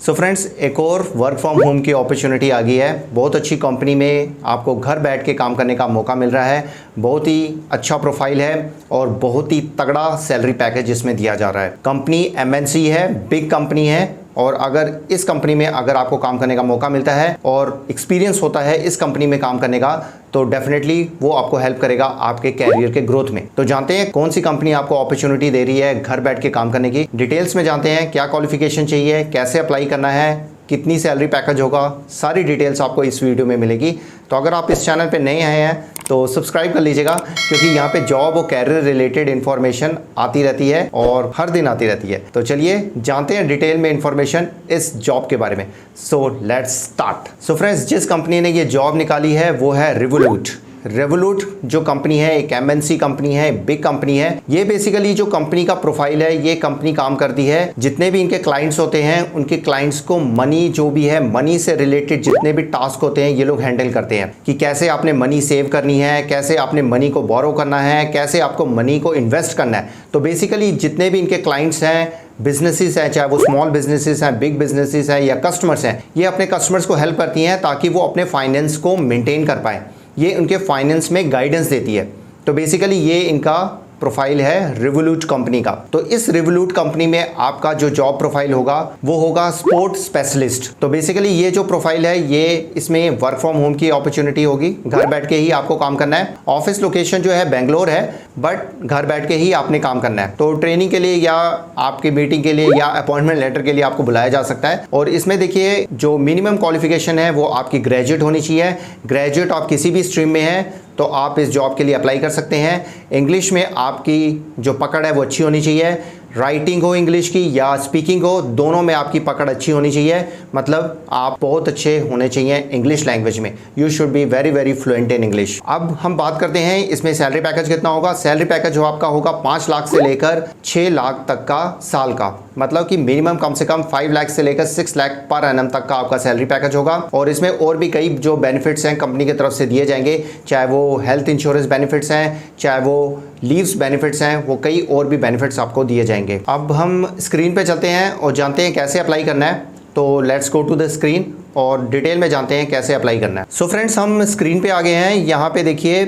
So friends, एक और work from home की अपॉर्चुनिटी आ गई है। बहुत अच्छी कंपनी में आपको घर बैठ के काम करने का मौका मिल रहा है। बहुत ही अच्छा प्रोफाइल है और बहुत ही तगड़ा सैलरी पैकेज इसमें दिया जा रहा है। कंपनी एमएनसी है, बिग कंपनी है और अगर इस कंपनी में अगर आपको काम करने का मौका मिलता है और एक्सपीरियंस होता है इस कंपनी में काम करने का, तो डेफिनेटली वो आपको हेल्प करेगा आपके कैरियर के ग्रोथ में। तो जानते हैं कौन सी कंपनी आपको अपॉर्चुनिटी दे रही है घर बैठ के काम करने की। डिटेल्स में जानते हैं क्या क्वालिफिकेशन चाहिए, कैसे अप्लाई करना है, कितनी सैलरी पैकेज होगा, सारी डिटेल्स आपको इस वीडियो में मिलेगी। तो अगर आप इस चैनल पे नए आए हैं तो सब्सक्राइब कर लीजिएगा, क्योंकि यहाँ पे जॉब और कैरियर रिलेटेड इन्फॉर्मेशन आती रहती है और हर दिन आती रहती है। तो चलिए जानते हैं डिटेल में इन्फॉर्मेशन इस जॉब के बारे में। So let's start. So friends, जिस कंपनी ने ये जॉब निकाली है वो है रिवोलूट। रिवोलूट जो कंपनी है एक एमएनसी कंपनी है, बिग कंपनी है। ये बेसिकली जो कंपनी का प्रोफाइल है, ये कंपनी काम करती है जितने भी इनके क्लाइंट्स होते हैं उनके क्लाइंट्स को मनी जो भी है, मनी से रिलेटेड जितने भी टास्क होते हैं ये लोग हैंडल करते हैं कि कैसे आपने मनी सेव करनी है, कैसे आपने मनी को बोरो करना है, कैसे आपको मनी को इन्वेस्ट करना है। तो बेसिकली जितने भी इनके क्लाइंट्स हैं, बिजनेसेस हैं, चाहे वो स्मॉल बिजनेसेस हैं, बिग बिजनेसेस हैं या कस्टमर्स हैं, ये अपने कस्टमर्स को हेल्प करती हैं ताकि वो अपने फाइनेंस को मेंटेन कर पाएँ। ये उनके फाइनेंस में गाइडेंस देती है। तो बेसिकली ये इनका प्रोफाइल है रिवोलूट कंपनी का। तो इस रिवोलूट कंपनी में आपका जो जॉब प्रोफाइल होगा वो होगा स्पोर्ट स्पेशलिस्ट। तो बेसिकली ये जो प्रोफाइल है ये इसमें वर्क फ्रॉम होम की अपॉर्चुनिटी होगी, घर बैठ के ही आपको काम करना है। ऑफिस लोकेशन जो है बेंगलोर है, बट घर बैठ के ही आपने काम करना है। तो ट्रेनिंग के लिए या आपकी मीटिंग के लिए या अपॉइंटमेंट लेटर के लिए आपको बुलाया जा सकता है। और इसमें देखिए जो मिनिमम क्वालिफिकेशन है वो आपकी ग्रेजुएट होनी चाहिए। ग्रेजुएट आप किसी भी स्ट्रीम में है तो आप इस जॉब के लिए अप्लाई कर सकते हैं। इंग्लिश में आपकी जो पकड़ है वो अच्छी होनी चाहिए। राइटिंग हो इंग्लिश की या स्पीकिंग हो, दोनों में आपकी पकड़ अच्छी होनी चाहिए। मतलब आप बहुत अच्छे होने चाहिए इंग्लिश लैंग्वेज में। You should be very very fluent in English. अब हम बात करते हैं इसमें सैलरी पैकेज कितना होगा। सैलरी पैकेज जो आपका होगा 5 लाख से लेकर 6 लाख तक का साल का, मतलब कि मिनिमम कम से कम 5 लाख से लेकर 6 लाख पर एनम तक का आपका सैलरी पैकेज होगा। और इसमें और भी कई जो बेनिफिट्स हैं कंपनी की तरफ से दिए जाएंगे, चाहे वो हेल्थ इंश्योरेंस बेनिफिट्स हैं, चाहे वो लीव्स बेनिफिट्स हैं, वो कई और भी बेनिफिट्स आपको दिए जाएंगे। अब हम स्क्रीन पे चलते हैं और जानते हैं कैसे अप्लाई करना है। तो let's go to the screen और डिटेल में जानते हैं कैसे अप्लाई करना है। सो फ्रेंड्स, हम स्क्रीन पे आ गए हैं। यहाँ पे देखिए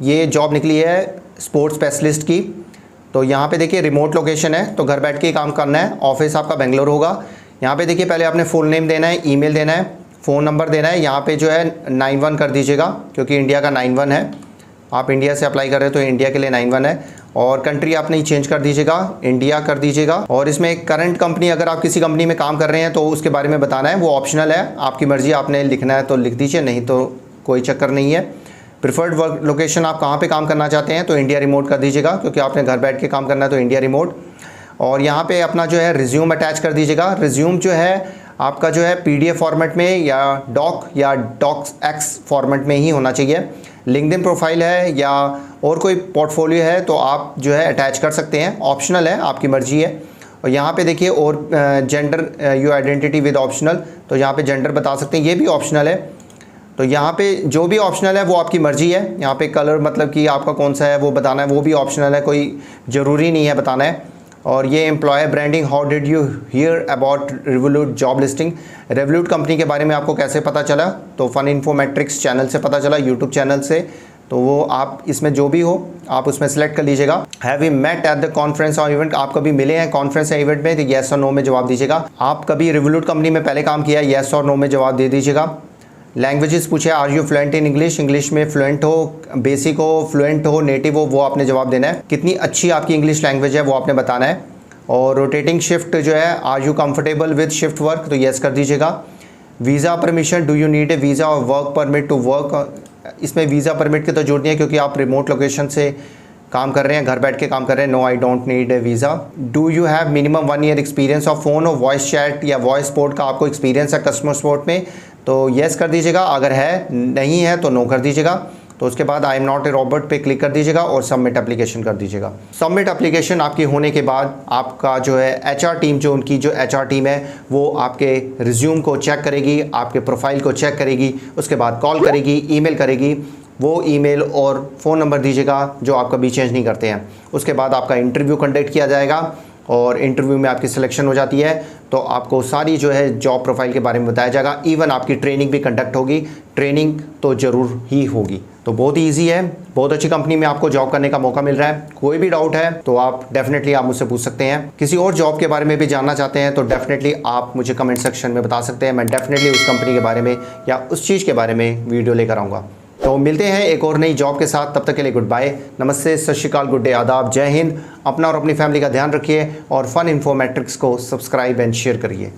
ये जॉब निकली है स्पोर्ट्स स्पेशलिस्ट की। तो यहाँ पे देखिए रिमोट लोकेशन है, तो घर बैठ के काम करना है। ऑफिस आपका बेंगलोर होगा। यहाँ पे देखिए पहले आपने फुल नेम देना है, ईमेल देना है, फ़ोन नंबर देना है। यहाँ पे जो है 91 कर दीजिएगा, क्योंकि इंडिया का 91 है। आप इंडिया से अप्लाई कर रहे हो तो इंडिया के लिए 91 है। और कंट्री आपने चेंज कर दीजिएगा, इंडिया कर दीजिएगा। और इसमें करंट कंपनी, अगर आप किसी कंपनी में काम कर रहे हैं तो उसके बारे में बताना है, वो ऑप्शनल है, आपकी मर्जी। आपने लिखना है तो लिख दीजिए, नहीं तो कोई चक्कर नहीं है। प्रिफर्ड वर्क लोकेशन आप कहाँ पे काम करना चाहते हैं तो इंडिया रिमोट कर दीजिएगा, क्योंकि आपने घर बैठ के काम करना है तो इंडिया रिमोट। और यहाँ पे अपना जो है रिज्यूम अटैच कर दीजिएगा। रिज्यूम जो है आपका जो है PDF फॉर्मेट में या डॉक्स एक्स फॉर्मेट में ही होना चाहिए। लिंक्डइन प्रोफाइल है या और कोई पोर्टफोलियो है तो आप जो है अटैच कर सकते हैं, ऑप्शनल है, आपकी मर्जी है। और यहाँ पे देखिए और gender your identity with optional, तो यहाँ पे जेंडर बता सकते हैं, ये भी ऑप्शनल है। तो यहाँ पे जो भी ऑप्शनल है वो आपकी मर्जी है। यहाँ पे कलर मतलब कि आपका कौन सा है वो बताना है, वो भी ऑप्शनल है, कोई ज़रूरी नहीं है बताना है। और ये employer branding, how did you hear about Revolut job listing. Revolut company के बारे में आपको कैसे पता चला, तो फन इन्फोमेट्रिक्स चैनल से पता चला, यूट्यूब चैनल से। तो वो आप इसमें जो भी हो आप उसमें सेलेक्ट कर लीजिएगा। Have we met at the conference और इवेंट, आप कभी मिले हैं कॉन्फ्रेंस या इवेंट में, तो येस और नो में जवाब दीजिएगा। आप कभी रिवोलूट कंपनी में पहले काम किया, येस और नो में जवाब दे दीजिएगा। लैंग्वेजेस पूछे, are you fluent in English, English में फ्लुएंट हो, बेसिक हो, फ्लुएंट हो, नेटिव हो, वो आपने जवाब देना है। कितनी अच्छी आपकी इंग्लिश लैंग्वेज है वो आपने बताना है। और रोटेटिंग शिफ्ट जो है, are you comfortable with shift work, तो येस कर दीजिएगा। Visa permission, do you need a visa और वर्क परमिट टू वर्क, इसमें वीज़ा परमिट की तो जरूरत नहीं है क्योंकि आप रिमोट लोकेशन से काम कर रहे हैं, घर बैठ के काम कर रहे हैं। No, I don't need a visa. Do you have minimum 1 year experience of phone और वॉइस चैट या वॉइस सपोर्ट का आपको एक्सपीरियंस है कस्टमर सपोर्ट में, तो येस कर दीजिएगा। अगर है, नहीं है तो नो कर दीजिएगा। तो उसके बाद I am not a robot पे क्लिक कर दीजिएगा और सबमिट एप्लीकेशन कर दीजिएगा। सबमिट एप्लीकेशन आपकी होने के बाद आपका जो है HR टीम, जो उनकी जो HR टीम है वो आपके रिज्यूम को चेक करेगी, आपके प्रोफाइल को चेक करेगी, उसके बाद कॉल करेगी, ईमेल करेगी। वो ईमेल और फ़ोन नंबर दीजिएगा जो आप कभी चेंज नहीं करते हैं। उसके बाद आपका इंटरव्यू कंडक्ट किया जाएगा और इंटरव्यू में आपकी सिलेक्शन हो जाती है। तो आपको सारी जो है जॉब प्रोफाइल के बारे में बताया जाएगा। इवन आपकी ट्रेनिंग भी कंडक्ट होगी, ट्रेनिंग तो ज़रूर ही होगी। तो बहुत ही ईजी है, बहुत अच्छी कंपनी में आपको जॉब करने का मौका मिल रहा है। कोई भी डाउट है तो आप डेफिनेटली आप मुझसे पूछ सकते हैं। किसी और जॉब के बारे में भी जानना चाहते हैं तो डेफिनेटली आप मुझे कमेंट सेक्शन में बता सकते हैं। मैं डेफिनेटली उस कंपनी के बारे में या उस चीज़ के बारे में वीडियो लेकर आऊँगा। तो मिलते हैं एक और नई जॉब के साथ, तब तक के लिए गुड बाय, नमस्ते, सत श्री अकाल, गुड डे, आदाब, जय हिंद। अपना और अपनी फैमिली का ध्यान रखिए और फन इन्फो मैट्रिक्स को सब्सक्राइब एंड शेयर करिए।